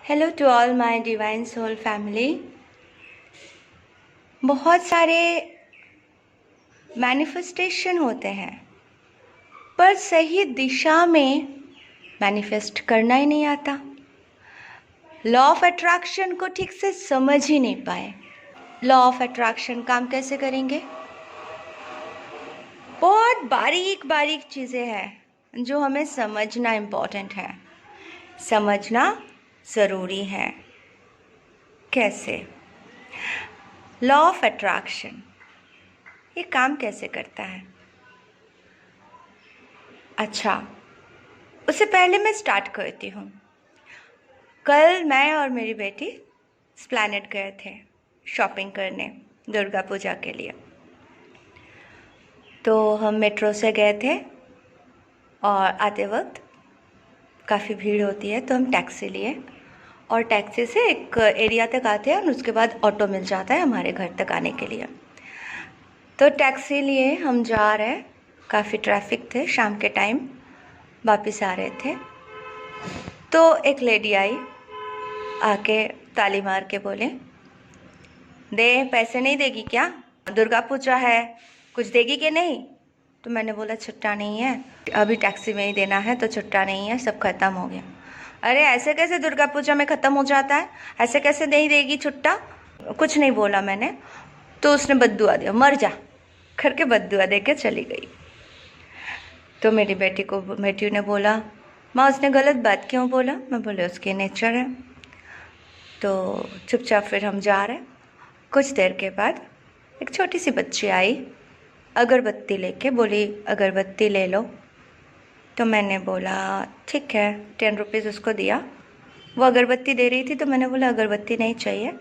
Hello to all my divine soul family. बहुत सारे manifestation होते हैं पर सही दिशा में मैनिफेस्ट करना ही नहीं आता। लॉ ऑफ अट्रैक्शन को ठीक से समझ ही नहीं पाए। लॉ ऑफ अट्रैक्शन काम कैसे करेंगे? बहुत बारीक बारीक चीज़ें हैं जो हमें समझना इम्पोर्टेंट है, समझना ज़रूरी है। कैसे? लॉ ऑफ अट्रैक्शन ये काम कैसे करता है? अच्छा, उससे पहले मैं स्टार्ट करती हूँ। कल मैं और मेरी बेटी एस्प्लैनेड गए थे शॉपिंग करने दुर्गा पूजा के लिए। तो हम मेट्रो से गए थे और आते वक्त काफ़ी भीड़ होती है तो हम टैक्सी लिए और टैक्सी से एक एरिया तक आते हैं और उसके बाद ऑटो मिल जाता है हमारे घर तक आने के लिए। तो टैक्सी लिए हम जा रहे, काफ़ी ट्रैफिक थे, शाम के टाइम वापस आ रहे थे। तो एक लेडी आई, आके ताली मार के बोले, दे, पैसे नहीं देगी क्या? दुर्गा पूजा है, कुछ देगी कि नहीं? तो मैंने बोला छुट्टा नहीं है, अभी टैक्सी में ही देना है तो छुट्टा नहीं है, सब खत्म हो गया। अरे ऐसे कैसे दुर्गा पूजा में ख़त्म हो जाता है, ऐसे कैसे नहीं देगी छुट्टा? कुछ नहीं बोला मैंने। तो उसने बद्दुआ दिया, मर जा करके बद्दुआ दे के चली गई। तो मेरी बेटी ने बोला, माँ उसने गलत बात क्यों बोला? मैं बोले उसके नेचर है। तो चुपचाप फिर हम जा रहे। कुछ देर के बाद एक छोटी सी बच्ची आई, अगरबत्ती लेके, बोली अगरबत्ती ले लो। तो मैंने बोला ठीक है, 10 रुपीज़ उसको दिया। वो अगरबत्ती दे रही थी तो मैंने बोला अगरबत्ती नहीं चाहिए,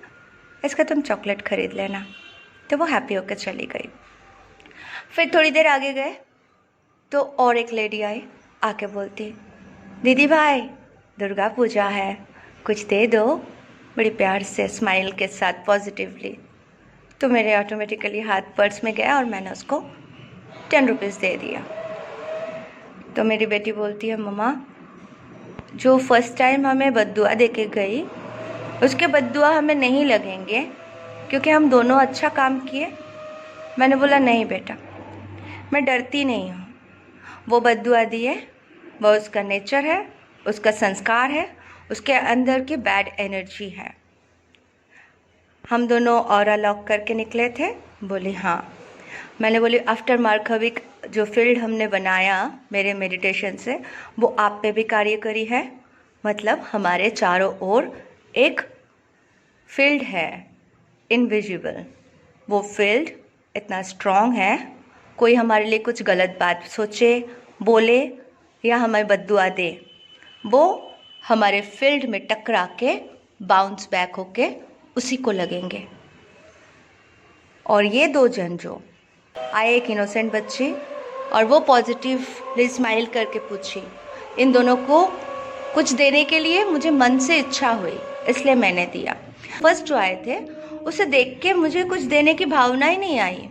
इसका तुम चॉकलेट ख़रीद लेना। तो वो हैप्पी होकर चली गई। फिर थोड़ी देर आगे गए तो और एक लेडी आई, आके बोलती, दीदी भाई दुर्गा पूजा है, कुछ दे दो, बड़ी प्यार से स्माइल के साथ पॉजिटिवली। तो मेरे ऑटोमेटिकली हाथ पर्स में गया और मैंने उसको 10 रुपीज़ दे दिया। तो मेरी बेटी बोलती है, मम्मा जो फर्स्ट टाइम हमें बद्दुआ दे के गई उसके बद्दुआ हमें नहीं लगेंगे क्योंकि हम दोनों अच्छा काम किए। मैंने बोला नहीं बेटा, मैं डरती नहीं हूँ। वो बद्दुआ दिए, वो उसका नेचर है, उसका संस्कार है, उसके अंदर की बैड एनर्जी है। हम दोनों ऑरा लॉक करके निकले थे। बोली हाँ। मैंने बोली आफ्टर मार्कविक जो फील्ड हमने बनाया मेरे मेडिटेशन से, वो आप पे भी कार्य करी है। मतलब हमारे चारों ओर एक फील्ड है इनविजिबल। वो फील्ड इतना स्ट्रॉन्ग है, कोई हमारे लिए कुछ गलत बात सोचे, बोले या हमें बद्दुआ दे, वो हमारे फील्ड में टकरा के बाउंस बैक होके उसी को लगेंगे। और ये दो जन जो आए, एक इनोसेंट बच्ची और वो पॉजिटिवली स्माइल करके पूछी, इन दोनों को कुछ देने के लिए मुझे मन से इच्छा हुई, इसलिए मैंने दिया। फर्स्ट जो आए थे उसे देख के मुझे कुछ देने की भावना ही नहीं आई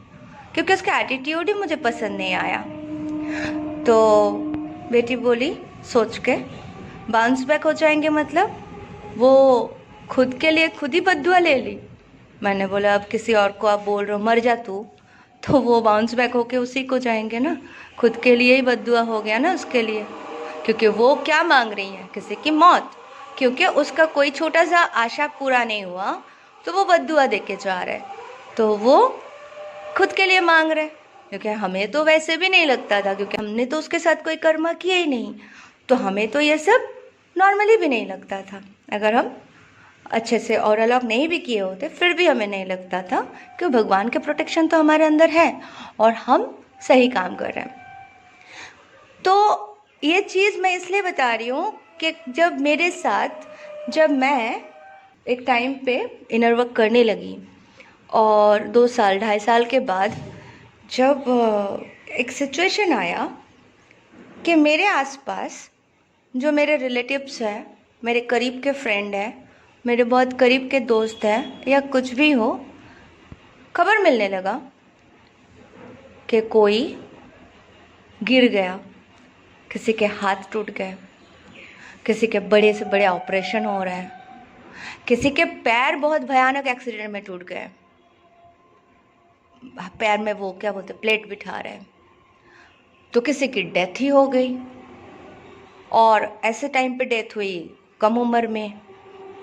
क्योंकि उसका एटीट्यूड ही मुझे पसंद नहीं आया। तो बेटी बोली सोच के, बाउंस बैक हो जाएंगे मतलब वो खुद के लिए खुद ही बद्दुआ ले ली। मैंने बोला अब किसी और को आप बोल रहे हो मर जा तू, तो वो बाउंस बैक होके उसी को जाएंगे ना, खुद के लिए ही बद्दुआ हो गया ना उसके लिए। क्योंकि वो क्या मांग रही है, किसी की मौत, क्योंकि उसका कोई छोटा सा आशा पूरा नहीं हुआ तो वो बद्दुआ दे के जा रहे, तो वो खुद के लिए मांग रहे। क्योंकि हमें तो वैसे भी नहीं लगता था, क्योंकि हमने तो उसके साथ कोई कर्म किया ही नहीं, तो हमें तो ये सब नॉर्मली भी नहीं लगता था। अगर हम अच्छे से और अलॉक नहीं भी किए होते फिर भी हमें नहीं लगता था कि भगवान के प्रोटेक्शन तो हमारे अंदर है और हम सही काम कर रहे हैं। तो ये चीज़ मैं इसलिए बता रही हूँ कि जब मैं एक टाइम पे इनर वर्क करने लगी और 2 साल 2.5 साल के बाद जब एक सिचुएशन आया कि मेरे आसपास जो मेरे रिलेटिव्स हैं, मेरे करीब के फ्रेंड हैं, मेरे बहुत करीब के दोस्त हैं या कुछ भी हो, खबर मिलने लगा कि कोई गिर गया, किसी के हाथ टूट गए, किसी के बड़े से बड़े ऑपरेशन हो रहे हैं, किसी के पैर बहुत भयानक एक्सीडेंट में टूट गए, पैर में वो क्या बोलते प्लेट बिठा रहे हैं, तो किसी की डेथ ही हो गई। और ऐसे टाइम पे डेथ हुई कम उम्र में,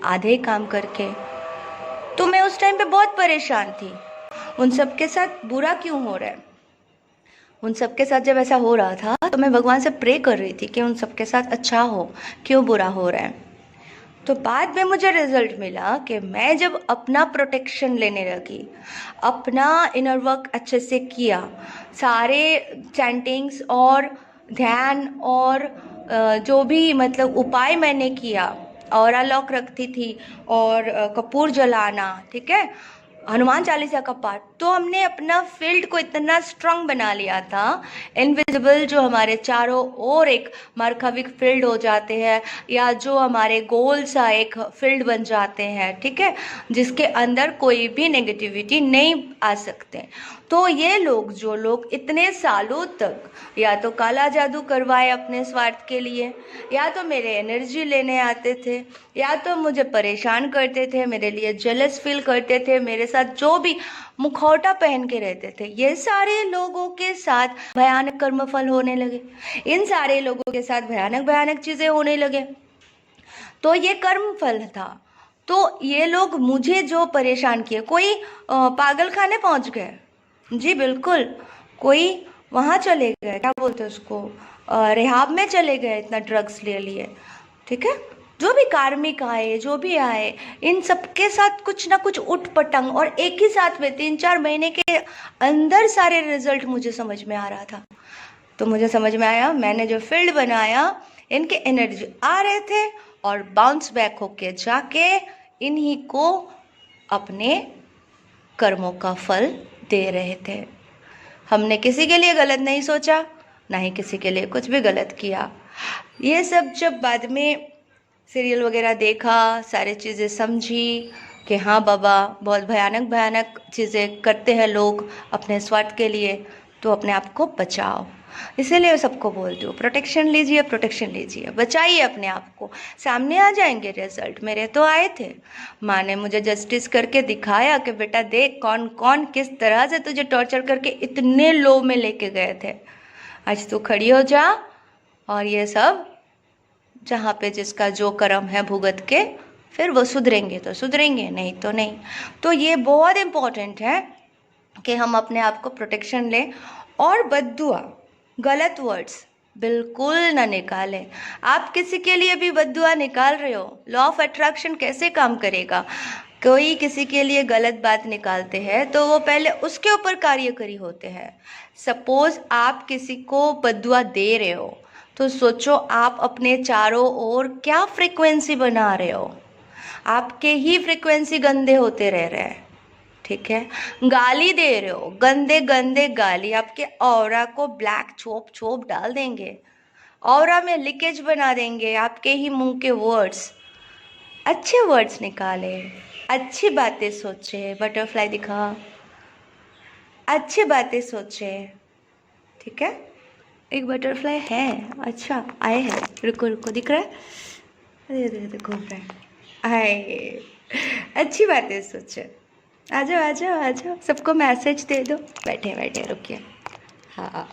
आधे ही काम करके। तो मैं उस टाइम पे बहुत परेशान थी, उन सब के साथ बुरा क्यों हो रहा है। उन सब के साथ जब ऐसा हो रहा था तो मैं भगवान से प्रे कर रही थी कि उन सब के साथ अच्छा हो, क्यों बुरा हो रहा है। तो बाद में मुझे रिजल्ट मिला कि मैं जब अपना प्रोटेक्शन लेने लगी, अपना इनर वर्क अच्छे से किया, सारे चैंटिंग्स और ध्यान और जो भी मतलब उपाय मैंने किया, ऑरा लॉक रखती थी और कपूर जलाना, ठीक है, हनुमान चालीसा का पाठ, तो हमने अपना फील्ड को इतना स्ट्रांग बना लिया था, इनविजिबल जो हमारे चारों ओर एक मार्काविक फील्ड हो जाते हैं, या जो हमारे गोल सा एक फील्ड बन जाते हैं, ठीक है, जिसके अंदर कोई भी नेगेटिविटी नहीं आ सकते। तो ये लोग, जो लोग इतने सालों तक या तो काला जादू करवाए अपने स्वार्थ के लिए, या तो मेरे एनर्जी लेने आते थे, या तो मुझे परेशान करते थे, मेरे लिए जेलस फील करते थे, मेरे साथ जो भी मुखौटा पहन के रहते थे, ये सारे लोगों के साथ भयानक कर्मफल होने लगे। इन सारे लोगों के साथ भयानक भयानक चीज़ें होने लगे। तो ये कर्मफल था। तो ये लोग मुझे जो परेशान किए, कोई पागल खाने पहुंच गए, जी बिल्कुल, कोई वहाँ चले गए, क्या बोलते हैं उसको, रिहाब में चले गए, इतना ड्रग्स ले लिए, ठीक है, जो भी कार्मिक आए, जो भी आए, इन सबके साथ कुछ ना कुछ उठ पटंग, और एक ही साथ में 3-4 महीने के अंदर सारे रिजल्ट मुझे समझ में आ रहा था। तो मुझे समझ में आया, मैंने जो फील्ड बनाया, इनके एनर्जी आ रहे थे और बाउंस बैक होके जाके इन्हीं को अपने कर्मों का फल दे रहे थे। हमने किसी के लिए गलत नहीं सोचा, ना ही किसी के लिए कुछ भी गलत किया। ये सब जब बाद में सीरियल वगैरह देखा, सारी चीज़ें समझी कि हाँ बाबा, बहुत भयानक भयानक चीज़ें करते हैं लोग अपने स्वार्थ के लिए, तो अपने आप को बचाओ। इसीलिए सबको बोलती हूँ, प्रोटेक्शन लीजिए, प्रोटेक्शन लीजिए, बचाइए अपने आप को, सामने आ जाएंगे रिजल्ट। मेरे तो आए थे, माँ ने मुझे जस्टिस करके दिखाया कि बेटा देख कौन कौन किस तरह से तुझे टॉर्चर करके इतने लो में लेके गए थे, आज तू खड़ी हो जा और ये सब जहाँ पे जिसका जो कर्म है भुगत के, फिर वो सुधरेंगे तो सुधरेंगे, नहीं तो नहीं। तो ये बहुत इम्पोर्टेंट है कि हम अपने आप को प्रोटेक्शन लें, और बद्दुआ, गलत वर्ड्स बिल्कुल ना निकालें। आप किसी के लिए भी बद्दुआ निकाल रहे हो, लॉ ऑफ अट्रैक्शन कैसे काम करेगा। कोई किसी के लिए गलत बात निकालते हैं तो वो पहले उसके ऊपर कार्यकरी होते हैं। सपोज आप किसी को बद्दुआ दे रहे हो, तो सोचो आप अपने चारों ओर क्या फ्रीक्वेंसी बना रहे हो, आपके ही फ्रीक्वेंसी गंदे होते रह रहे हैं, ठीक है। गाली दे रहे हो, गंदे गंदे गाली आपके ऑरा को ब्लैक छोप छोप डाल देंगे, ऑरा में लीकेज बना देंगे आपके ही मुंह के वर्ड्स। अच्छे वर्ड्स निकाले, अच्छी बातें सोचे, बटरफ्लाई दिखा, अच्छी बातें सोचे, ठीक है। एक बटरफ्लाई है, अच्छा आए हैं, रुको रुको, दिख रहा है, अरे घूम रहा है, आए, अच्छी बातें सोचे, आ जाओ आ जाओ आ जाओ, सबको मैसेज दे दो, बैठे बैठे रुकिए, हाँ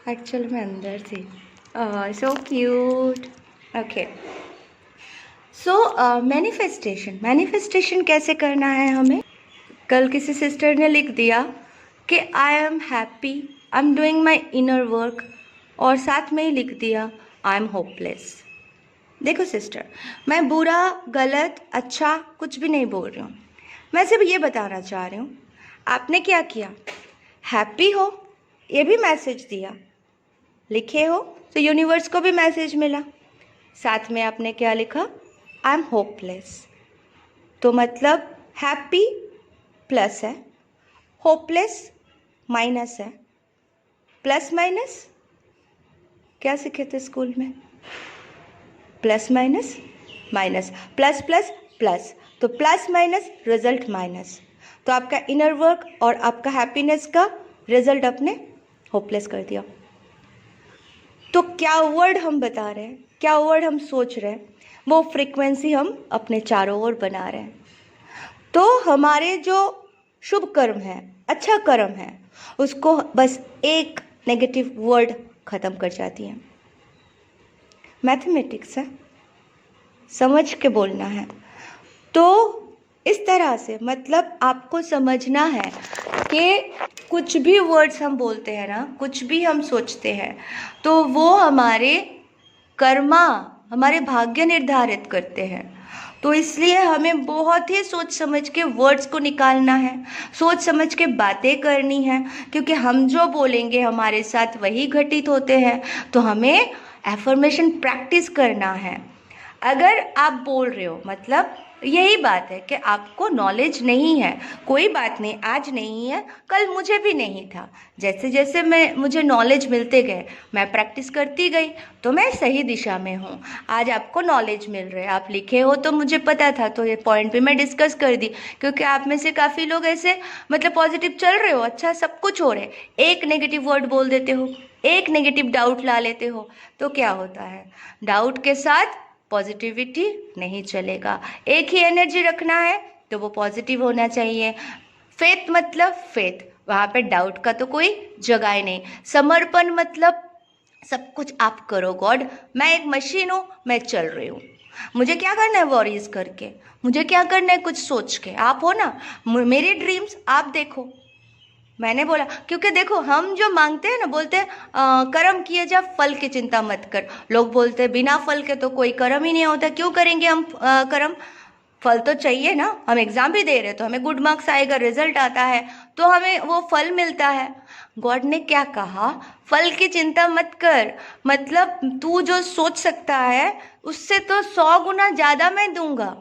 एक्चुअल में अंदर थी, सो क्यूट, ओके। सो मैनिफेस्टेशन कैसे करना है हमें। कल किसी सिस्टर ने लिख दिया कि I am happy, I am doing my inner work, और साथ में ही लिख दिया आई एम होपलेस। देखो सिस्टर, मैं बुरा गलत अच्छा कुछ भी नहीं बोल रही हूँ, मैं सिर्फ ये बताना चाह रही हूँ, आपने क्या किया, हैप्पी हो ये भी मैसेज दिया, लिखे हो तो यूनिवर्स को भी मैसेज मिला, साथ में आपने क्या लिखा, आई एम होपलेस। तो मतलब हैप्पी प्लस है, होपलेस माइनस है, प्लस माइनस क्या सीखे थे स्कूल में, plus minus minus, plus plus plus, तो प्लस माइनस रिजल्ट माइनस, तो आपका इनर वर्क और आपका हैप्पीनेस का रिजल्ट आपने होपलेस कर दिया। तो क्या वर्ड हम बता रहे हैं, क्या वर्ड हम सोच रहे हैं, वो फ्रीक्वेंसी हम अपने चारों ओर बना रहे हैं। तो हमारे जो शुभ कर्म है, अच्छा कर्म है, उसको बस एक नेगेटिव वर्ड ख़त्म कर जाती है। मैथमेटिक्स है, समझ के बोलना है। तो इस तरह से मतलब आपको समझना है कि कुछ भी वर्ड्स हम बोलते हैं ना, कुछ भी हम सोचते हैं, तो वो हमारे कर्मा, हमारे भाग्य निर्धारित करते हैं। तो इसलिए हमें बहुत ही सोच समझ के वर्ड्स को निकालना है, सोच समझ के बातें करनी है, क्योंकि हम जो बोलेंगे हमारे साथ वही घटित होते हैं। तो हमें एफर्मेशन प्रैक्टिस करना है। अगर आप बोल रहे हो मतलब यही बात है कि आपको नॉलेज नहीं है, कोई बात नहीं, आज नहीं है, कल मुझे भी नहीं था। जैसे जैसे मुझे नॉलेज मिलते गए, मैं प्रैक्टिस करती गई, तो मैं सही दिशा में हूँ। आज आपको नॉलेज मिल रहा है, आप लिखे हो तो मुझे पता था, तो ये पॉइंट भी मैं डिस्कस कर दी, क्योंकि आप में से काफ़ी लोग ऐसे मतलब पॉजिटिव चल रहे हो, अच्छा सब कुछ हो रहा है, एक नेगेटिव वर्ड बोल देते हो, एक नेगेटिव डाउट ला लेते हो, तो क्या होता है, डाउट के साथ पॉजिटिविटी नहीं चलेगा। एक ही एनर्जी रखना है तो वो पॉजिटिव होना चाहिए। फेथ मतलब फेथ, वहाँ पे डाउट का तो कोई जगह ही नहीं। समर्पण मतलब सब कुछ आप करो गॉड, मैं एक मशीन हूँ, मैं चल रही हूँ, मुझे क्या करना है वॉरीज करके, मुझे क्या करना है कुछ सोच के। आप हो ना, मेरे ड्रीम्स आप देखो, मैंने बोला, क्योंकि देखो हम जो मांगते हैं ना, बोलते हैं कर्म किए जा फल की चिंता मत कर। लोग बोलते हैं बिना फल के तो कोई कर्म ही नहीं होता, क्यों करेंगे हम कर्म, फल तो चाहिए ना। हम एग्ज़ाम भी दे रहे हैं तो हमें गुड मार्क्स आएगा, रिजल्ट आता है तो हमें वो फल मिलता है। गॉड ने क्या कहा, फल की चिंता मत कर, मतलब तू जो सोच सकता है उससे तो 100 गुना ज़्यादा मैं दूंगा।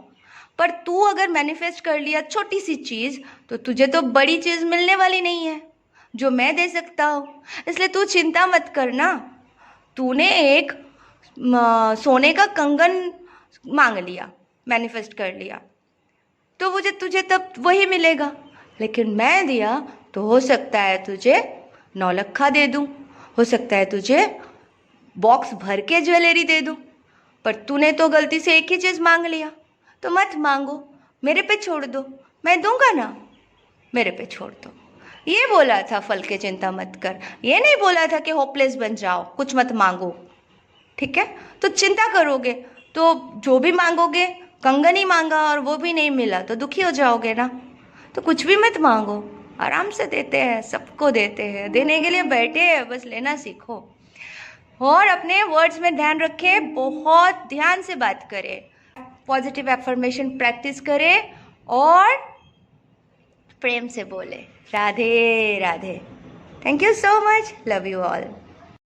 पर तू अगर मैनिफेस्ट कर लिया छोटी सी चीज़, तो तुझे तो बड़ी चीज़ मिलने वाली नहीं है जो मैं दे सकता हूँ। इसलिए तू चिंता मत करना। तूने एक सोने का कंगन मांग लिया, मैनिफेस्ट कर लिया, तो मुझे तुझे तब वही मिलेगा। लेकिन मैं दिया तो हो सकता है तुझे 9 लखा दे दूँ, हो सकता है तुझे बॉक्स भर के ज्वेलरी दे दूँ। पर तूने तो गलती से एक ही चीज़ मांग लिया, तो मत मांगो, मेरे पे छोड़ दो, मैं दूंगा ना, मेरे पे छोड़ दो। ये बोला था फल की चिंता मत कर, ये नहीं बोला था कि होपलेस बन जाओ, कुछ मत मांगो। ठीक है, तो चिंता करोगे तो जो भी मांगोगे, कंगन ही मांगा और वो भी नहीं मिला तो दुखी हो जाओगे ना। तो कुछ भी मत मांगो, आराम से देते हैं, सबको देते हैं, देने के लिए बैठे हैं, बस लेना सीखो। और अपने वर्ड्स में ध्यान रखें, बहुत ध्यान से बात करें, पॉजिटिव एफर्मेशन प्रैक्टिस करें और प्रेम से बोले Radhe Radhe. Thank you so much, love you all.